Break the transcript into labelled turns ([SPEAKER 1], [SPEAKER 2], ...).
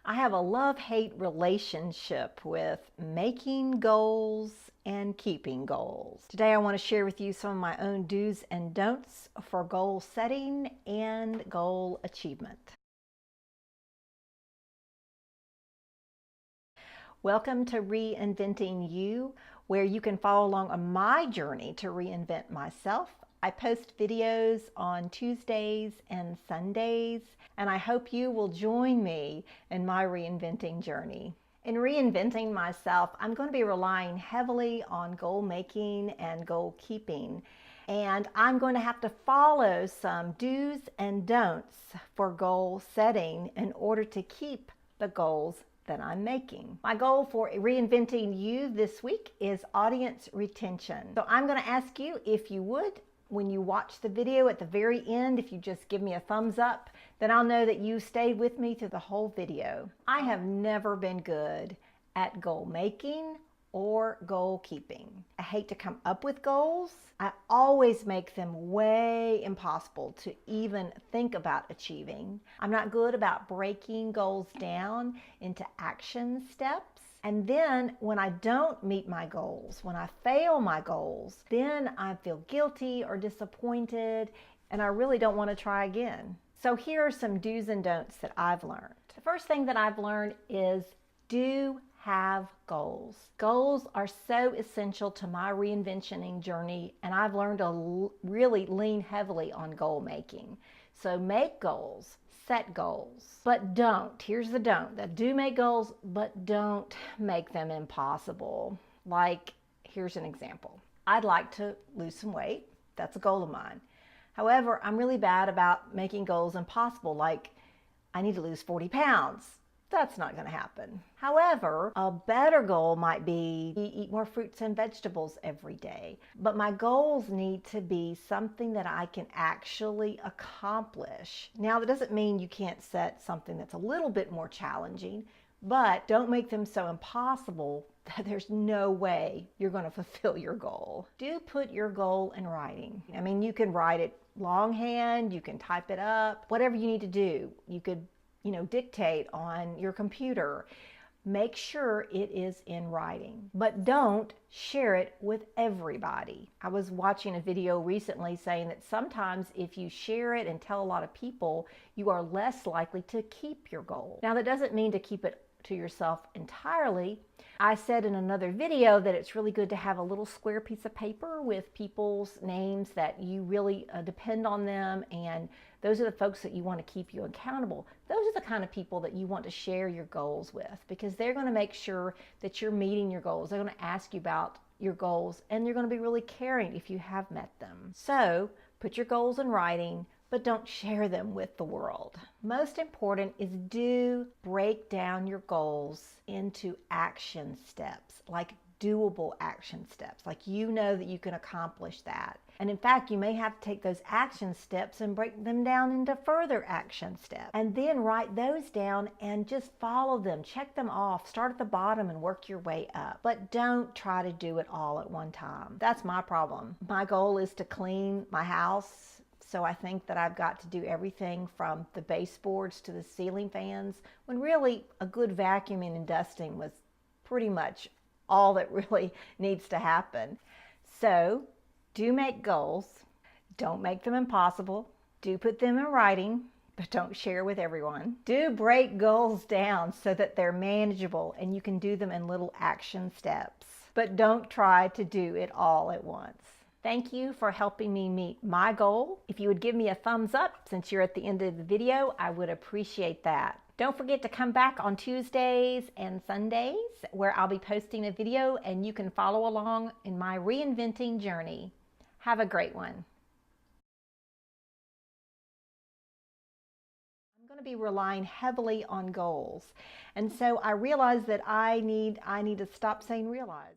[SPEAKER 1] I have a love-hate relationship with making goals and keeping goals. Today I want to share with you some of my own do's and don'ts for goal setting and goal achievement. Welcome to Reinventing You, where you can follow along on my journey to reinvent myself. I post videos on Tuesdays and Sundays, and I hope you will join me in my reinventing journey. In reinventing myself, I'm going to be relying heavily on goal making and goal keeping. And I'm going to have to follow some do's and don'ts for goal setting in order to keep the goals that I'm making. My goal for Reinventing You this week is audience retention. So I'm going to ask you, if you would, when you watch the video at the very end, if you just give me a thumbs up, then I'll know that you stayed with me through the whole video. I have never been good at goal making or goal keeping. I hate to come up with goals. I always make them way impossible to even think about achieving. I'm not good about breaking goals down into action steps. And then when I don't meet my goals, when I fail my goals, then I feel guilty or disappointed, and I really don't want to try again. So here are some do's and don'ts that I've learned. The first thing that I've learned is do have goals. Goals are so essential to my reinventioning journey, and I've learned to really lean heavily on goal making. So make goals, set goals, but don't. Here's the don't. That do make goals, but don't make them impossible. Like, here's an example. I'd like to lose some weight. That's a goal of mine. However, I'm really bad about making goals impossible. Like, I need to lose 40 pounds. That's not going to happen. However, a better goal might be eat more fruits and vegetables every day. But my goals need to be something that I can actually accomplish. Now, that doesn't mean you can't set something that's a little bit more challenging, but don't make them so impossible that there's no way you're going to fulfill your goal. Do put your goal in writing. I mean, you can write it longhand, you can type it up, whatever you need to do. You could dictate on your computer. Make sure it is in writing, but don't share it with everybody. I was watching a video recently saying that sometimes if you share it and tell a lot of people, you are less likely to keep your goal. Now, that doesn't mean to keep it to yourself entirely. I said in another video that it's really good to have a little square piece of paper with people's names that you really depend on them, and those are the folks that you want to keep you accountable. Those are the kind of people that you want to share your goals with, because they're going to make sure that you're meeting your goals. They're going to ask you about your goals, and they're going to be really caring if you have met them. So put your goals in writing, but don't share them with the world. Most important is do break down your goals into action steps, like doable action steps, like you know that you can accomplish that. And in fact, you may have to take those action steps and break them down into further action steps, and then write those down and just follow them, check them off, start at the bottom and work your way up. But don't try to do it all at one time. That's my problem. My goal is to clean my house. So I think that I've got to do everything from the baseboards to the ceiling fans, when really a good vacuuming and dusting was pretty much all that really needs to happen. So do make goals. Don't make them impossible. Do put them in writing, but don't share with everyone. Do break goals down so that they're manageable and you can do them in little action steps. But don't try to do it all at once. Thank you for helping me meet my goal. If you would give me a thumbs up since you're at the end of the video, I would appreciate that. Don't forget to come back on Tuesdays and Sundays, where I'll be posting a video and you can follow along in my reinventing journey. Have a great one. I'm going to be relying heavily on goals. And so I realized that I need to stop saying realize.